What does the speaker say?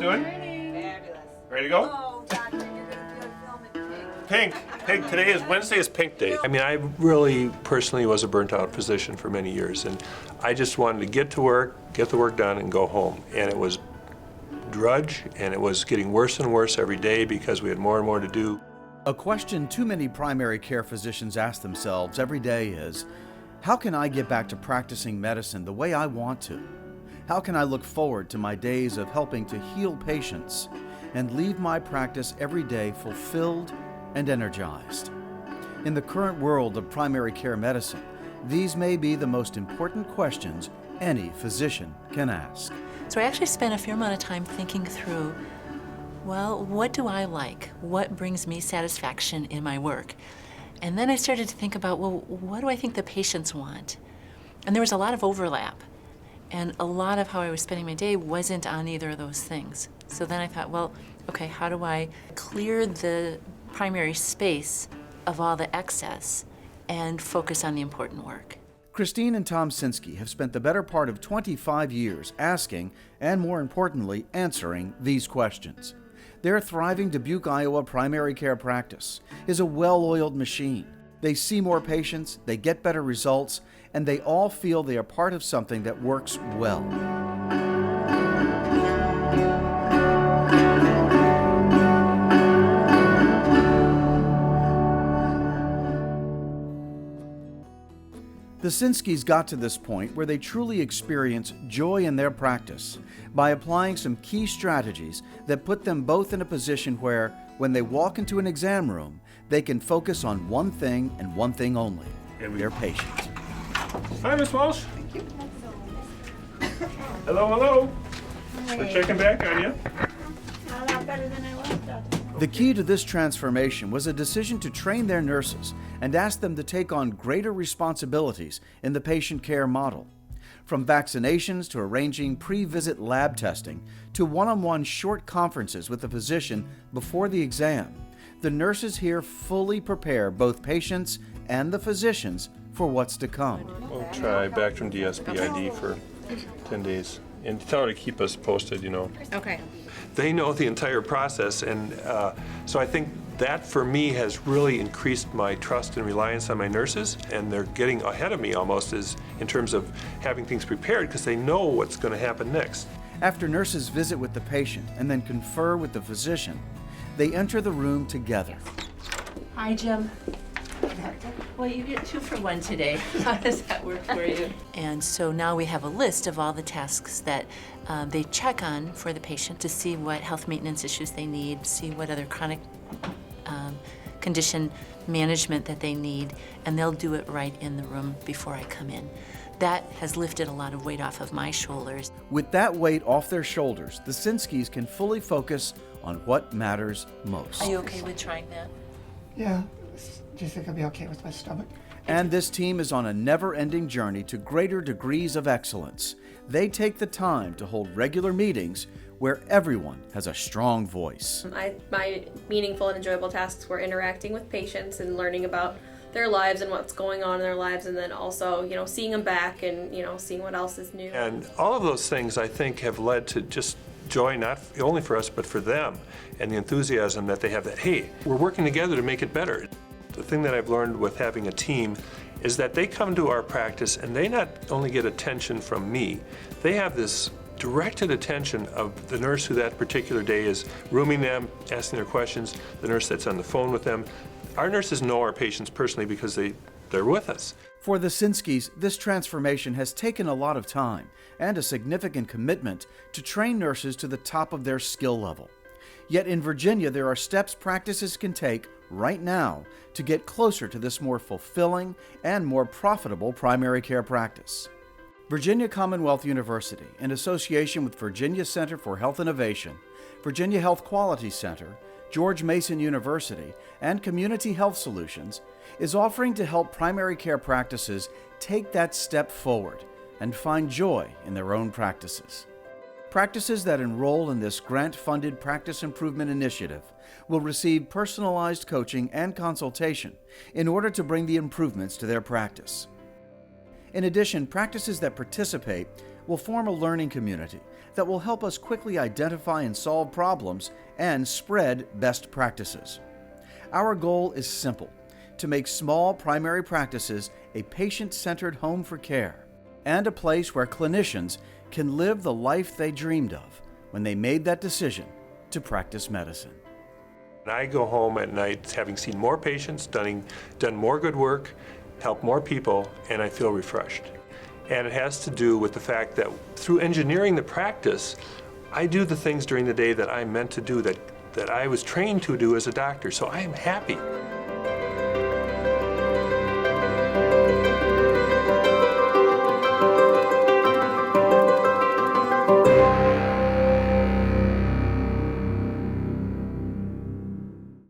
doing? Fabulous. Ready to go? Oh, Doctor, you're going to do a film in Pink. Today is Wednesday is Pink Day. I mean, I really personally was a burnt out physician for many years, and I just wanted to get to work, get the work done, and go home. And it was drudge, and it was getting worse and worse every day because we had more and more to do. A question too many primary care physicians ask themselves every day is, how can I get back to practicing medicine the way I want to? How can I look forward to my days of helping to heal patients and leave my practice every day fulfilled and energized? In the current world of primary care medicine, these may be the most important questions any physician can ask. So I actually spent a fair amount of time thinking through, well, what do I like? What brings me satisfaction in my work? And then I started to think about, well, what do I think the patients want? And there was a lot of overlap. And a lot of how I was spending my day wasn't on either of those things. So then I thought, well, okay, how do I clear the primary space of all the excess and focus on the important work? Christine and Tom Sinski have spent the better part of 25 years asking, and more importantly, answering these questions. Their thriving Dubuque, Iowa primary care practice is a well-oiled machine. They see more patients, they get better results, and they all feel they are part of something that works well. The Sinskis got to this point where they truly experience joy in their practice by applying some key strategies that put them both in a position where, when they walk into an exam room, they can focus on one thing and one thing only, their patients. Hi, Miss Walsh. Hello. We're checking back on you. A lot better than I was, Doctor. The key to this transformation was a decision to train their nurses and ask them to take on greater responsibilities in the patient care model. From vaccinations to arranging pre-visit lab testing to one-on-one short conferences with the physician before the exam, the nurses here fully prepare both patients and the physicians for what's to come. We'll try Bactrim DSBID for 10 days. And tell her to keep us posted, Okay. They know the entire process, and so I think that for me has really increased my trust and reliance on my nurses, and they're getting ahead of me almost in terms of having things prepared because they know what's going to happen next. After nurses visit with the patient and then confer with the physician, they enter the room together. Hi, Jim. Well, you get 2 for 1 today. How does that work for you? And so now we have a list of all the tasks that they check on for the patient to see what health maintenance issues they need, see what other chronic condition management that they need, and they'll do it right in the room before I come in. That has lifted a lot of weight off of my shoulders. With that weight off their shoulders, the Sinskis can fully focus on what matters most. Are you okay with trying that? Yeah, do you think I'll be okay with my stomach? And this team is on a never-ending journey to greater degrees of excellence. They take the time to hold regular meetings where everyone has a strong voice. My meaningful and enjoyable tasks were interacting with patients and learning about their lives and what's going on in their lives, and then also, seeing them back and, seeing what else is new. And all of those things, I think, have led to just joy, not only for us, but for them, and the enthusiasm that they have that, hey, we're working together to make it better. The thing that I've learned with having a team is that they come to our practice and they not only get attention from me, they have this directed attention of the nurse who that particular day is rooming them, asking their questions, the nurse that's on the phone with them. Our nurses know our patients personally because they're with us. For the Sinskis, this transformation has taken a lot of time and a significant commitment to train nurses to the top of their skill level. Yet in Virginia, there are steps practices can take right now to get closer to this more fulfilling and more profitable primary care practice. Virginia Commonwealth University, in association with Virginia Center for Health Innovation, Virginia Health Quality Center, George Mason University, and Community Health Solutions, is offering to help primary care practices take that step forward and find joy in their own practices. Practices that enroll in this grant-funded practice improvement initiative will receive personalized coaching and consultation in order to bring the improvements to their practice. In addition, practices that participate will form a learning community that will help us quickly identify and solve problems and spread best practices. Our goal is simple: to make small primary practices a patient-centered home for care and a place where clinicians can live the life they dreamed of when they made that decision to practice medicine. I go home at night having seen more patients, done more good work, helped more people, and I feel refreshed. And it has to do with the fact that through engineering the practice, I do the things during the day that I'm meant to do, that I was trained to do as a doctor, so I am happy.